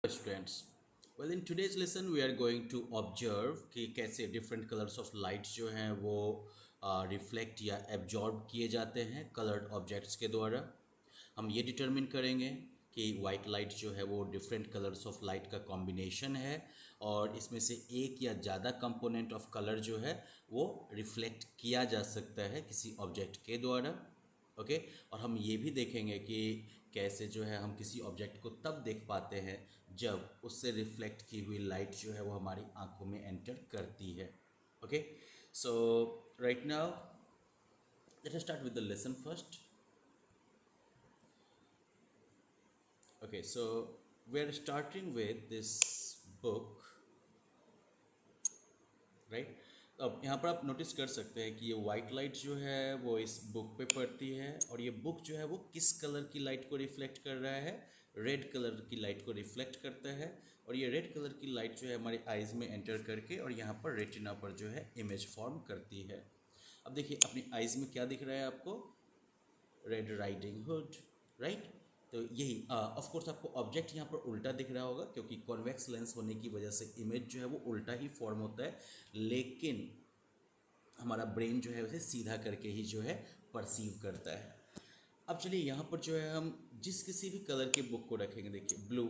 Students, well in today's lesson we are going to observe कि कैसे different colors of light जो हैं वो रिफ्लेक्ट या एब्जॉर्ब किए जाते हैं colored objects के द्वारा। हम ये डिटरमिन करेंगे कि वाइट लाइट जो है वो डिफरेंट कलर्स ऑफ लाइट का कॉम्बिनेशन है और इसमें से एक या ज़्यादा कंपोनेंट ऑफ कलर जो है वो रिफ्लेक्ट किया जा सकता है किसी ऑब्जेक्ट के द्वारा। ओके, और हम ये भी देखेंगे कि कैसे जो है हम किसी ऑब्जेक्ट को तब देख पाते हैं जब उससे रिफ्लेक्ट की हुई लाइट जो है वो हमारी आंखों में एंटर करती है। Okay, so right now let us start with the lesson first. Okay, so we're starting with this book, right? अब यहाँ पर आप नोटिस कर सकते हैं कि ये वाइट लाइट जो है वो इस बुक पे पड़ती है और ये बुक जो है वो किस कलर की लाइट को रिफ्लेक्ट कर रहा है? रेड कलर की लाइट को रिफ्लेक्ट करता है और ये रेड कलर की लाइट जो है हमारे आइज़ में एंटर करके और यहाँ पर रेटिना पर जो है इमेज फॉर्म करती है। अब देखिए अपनी आइज़ में क्या दिख रहा है आपको? Red riding hood, right. तो यही ऑफ कोर्स आपको ऑब्जेक्ट यहाँ पर उल्टा दिख रहा होगा क्योंकि कॉन्वेक्स लेंस होने की वजह से इमेज जो है वो उल्टा ही फॉर्म होता है, लेकिन हमारा ब्रेन जो है उसे सीधा करके ही जो है परसीव करता है। अब चलिए यहाँ पर जो है हम जिस किसी भी कलर के बुक को रखेंगे, देखिए ब्लू,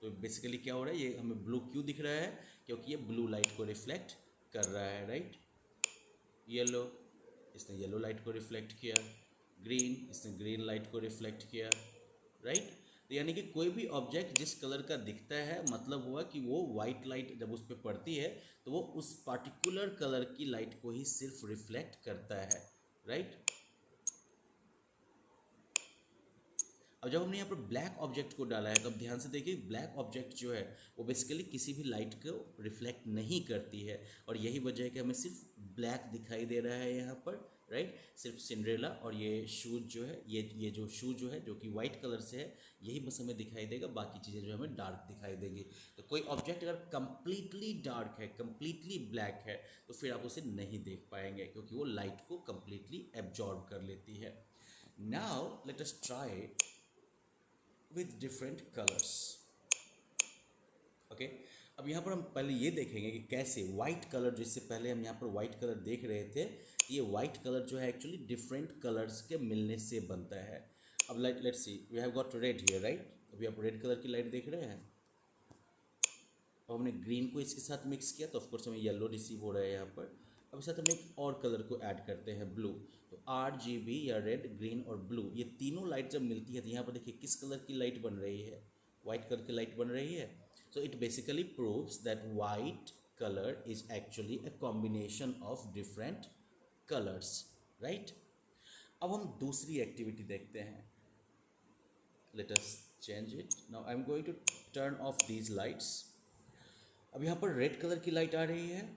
तो बेसिकली क्या हो रहा है, ये हमें ब्लू क्यों दिख रहा है? क्योंकि ये ब्लू लाइट को रिफ्लेक्ट कर रहा है, राइट। येलो, इसने येलो लाइट को रिफ्लेक्ट किया। ग्रीन, इसने ग्रीन लाइट को रिफ्लेक्ट किया, राइट। तो यानी कि कोई भी ऑब्जेक्ट जिस कलर का दिखता है मतलब हुआ कि वो वाइट लाइट जब उस पर पड़ती है तो वो उस पार्टिकुलर कलर की लाइट को ही सिर्फ रिफ्लेक्ट करता है, राइट। अब जब हमने यहाँ पर ब्लैक ऑब्जेक्ट को डाला है तो अब ध्यान से देखिए ब्लैक ऑब्जेक्ट जो है वो बेसिकली किसी भी लाइट को रिफ्लेक्ट नहीं करती है और यही वजह है कि हमें सिर्फ ब्लैक दिखाई दे रहा है यहाँ पर, राइट। सिर्फ सिंड्रेला और ये शूज जो है, ये जो शूज जो है जो कि वाइट कलर से है, यही बस हमें दिखाई देगा, बाकी चीज़ें जो हमें डार्क दिखाई देंगी। तो कोई ऑब्जेक्ट अगर कंप्लीटली डार्क है, कंप्लीटली ब्लैक है, तो फिर आप उसे नहीं देख पाएंगे क्योंकि वो लाइट को कंप्लीटली एब्जॉर्ब कर लेती है। Now let us try with different colors. Okay, अब यहाँ पर हम पहले ये देखेंगे कि कैसे वाइट कलर, जिससे पहले हम यहाँ पर वाइट कलर देख रहे थे, ये वाइट कलर जो है एक्चुअली डिफरेंट कलर्स के मिलने से बनता है। अब let's see, we have got red here, right. अभी आप रेड कलर की लाइट देख रहे हैं, अब हमने ग्रीन को इसके साथ मिक्स किया तो ऑफकोर्स हमें येलो रिसीव हो रहा है यहाँ पर। अब साथ हम एक और कलर को ऐड करते हैं, ब्लू। तो RGB या रेड, ग्रीन और ब्लू, ये तीनों लाइट जब मिलती है तो यहाँ पर देखिए किस कलर की लाइट बन रही है? वाइट कलर की लाइट बन रही है। So it basically proves that white colour is actually a combination of different colours, right. अब हम दूसरी एक्टिविटी देखते हैं। Let us change it now. I am going to turn off these lights. अब यहाँ पर रेड कलर की light आ रही है।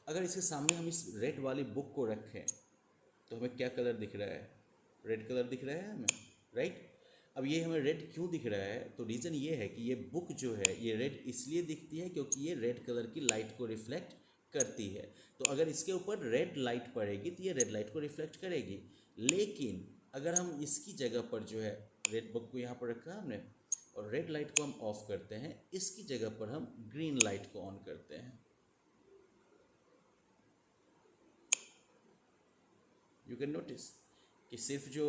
अगर इसके सामने हम इस रेड वाली बुक को रखें तो हमें क्या कलर दिख रहा है? रेड कलर दिख रहा है हमें, राइट। अब ये हमें रेड क्यों दिख रहा है? तो रीज़न ये है कि ये बुक जो है ये रेड इसलिए दिखती है क्योंकि ये रेड कलर की लाइट को रिफ्लेक्ट करती है। तो अगर इसके ऊपर रेड लाइट पड़ेगी तो ये रेड लाइट को रिफ्लेक्ट करेगी। लेकिन अगर हम इसकी जगह पर जो है रेड बुक को यहाँ पर रखा हमने और रेड लाइट को हम ऑफ करते हैं, इसकी जगह पर हम ग्रीन लाइट को ऑन करते हैं, यू कैन नोटिस कि सिर्फ जो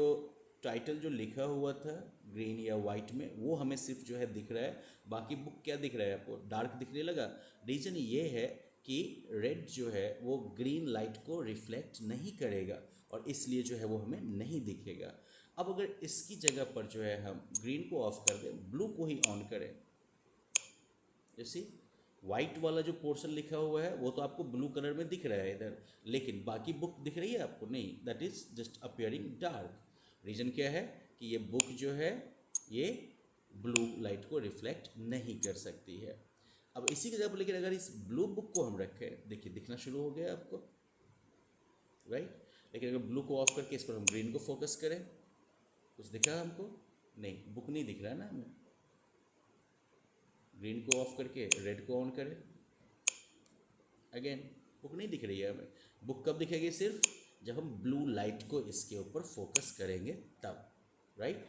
टाइटल जो लिखा हुआ था ग्रीन या वाइट में वो हमें सिर्फ जो है दिख रहा है, बाकी बुक क्या दिख रहा है आपको? डार्क दिखने लगा। रीज़न ये है कि रेड जो है वो ग्रीन लाइट को रिफ्लेक्ट नहीं करेगा और इसलिए जो है वो हमें नहीं दिखेगा। अब अगर इसकी जगह पर जो है हम ग्रीन को ऑफ कर दें, ब्लू को ही ऑन करें, जैसे वाइट वाला जो पोर्शन लिखा हुआ है वो तो आपको ब्लू कलर में दिख रहा है इधर, लेकिन बाकी बुक दिख रही है आपको? नहीं, that is just appearing dark. Reason क्या है कि ये बुक जो है ये ब्लू लाइट को रिफ्लेक्ट नहीं कर सकती है। अब इसी की जगह पर लेकिन अगर इस ब्लू बुक को हम रखें, देखिए दिखना शुरू हो गया आपको, राइट। लेकिन अगर ब्लू को ऑफ करके इस पर हम ग्रीन को फोकस करें, कुछ दिखा हमको? नहीं, बुक नहीं दिख रहा है ना हमें। ग्रीन को ऑफ करके रेड को ऑन करें, अगेन बुक नहीं दिख रही है हमें। बुक कब दिखेगी? सिर्फ जब हम ब्लू लाइट को इसके ऊपर फोकस करेंगे तब, राइट।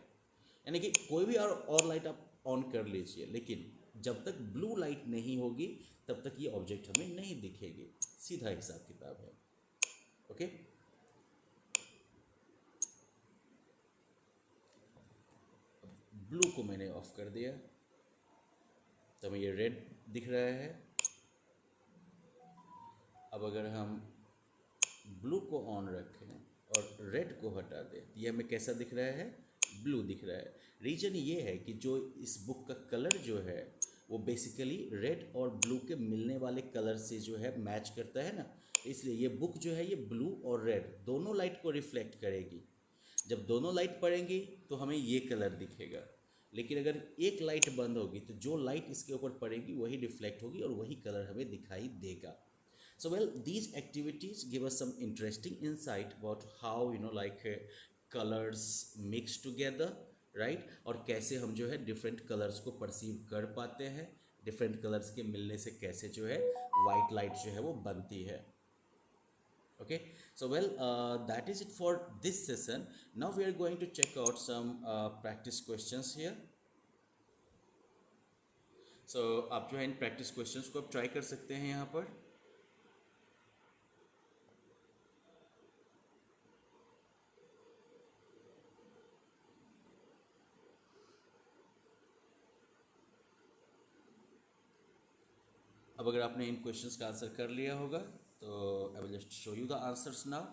यानी कि कोई भी और लाइट आप ऑन कर लीजिए, लेकिन जब तक ब्लू लाइट नहीं होगी तब तक ये ऑब्जेक्ट हमें नहीं दिखेगी। सीधा हिसाब किताब है। ओके, ब्लू को मैंने ऑफ कर दिया तो हमें ये रेड दिख रहा है। अब अगर हम ब्लू को ऑन रखें और रेड को हटा दें तो ये हमें कैसा दिख रहा है? ब्लू दिख रहा है। रीज़न ये है कि जो इस बुक का कलर जो है वो बेसिकली रेड और ब्लू के मिलने वाले कलर से जो है मैच करता है ना, इसलिए ये बुक जो है ये ब्लू और रेड दोनों लाइट को रिफ्लेक्ट करेगी। जब दोनों लाइट पड़ेंगी तो हमें ये कलर दिखेगा, लेकिन अगर एक लाइट बंद होगी तो जो लाइट इसके ऊपर पड़ेगी वही रिफ्लेक्ट होगी और वही कलर हमें दिखाई देगा। So well, these activities give us some interesting insight about how colors mix together, right? और कैसे हम जो है different colors को perceive कर पाते हैं, different colors के मिलने से कैसे जो है white light जो है वो बनती है। Okay, so well, that is it for this session. Now we are going to check out some practice questions here. So आप जो है इन practice questions को आप try कर सकते हैं यहाँ पर। अब अगर आपने इन क्वेश्चंस का आंसर कर लिया होगा तो I will just show you the answers now.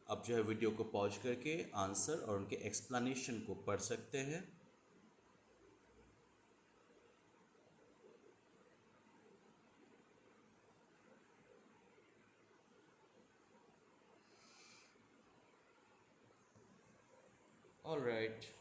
आप जो है वीडियो को पॉज करके आंसर और उनके एक्सप्लेनेशन को पढ़ सकते हैं। All right.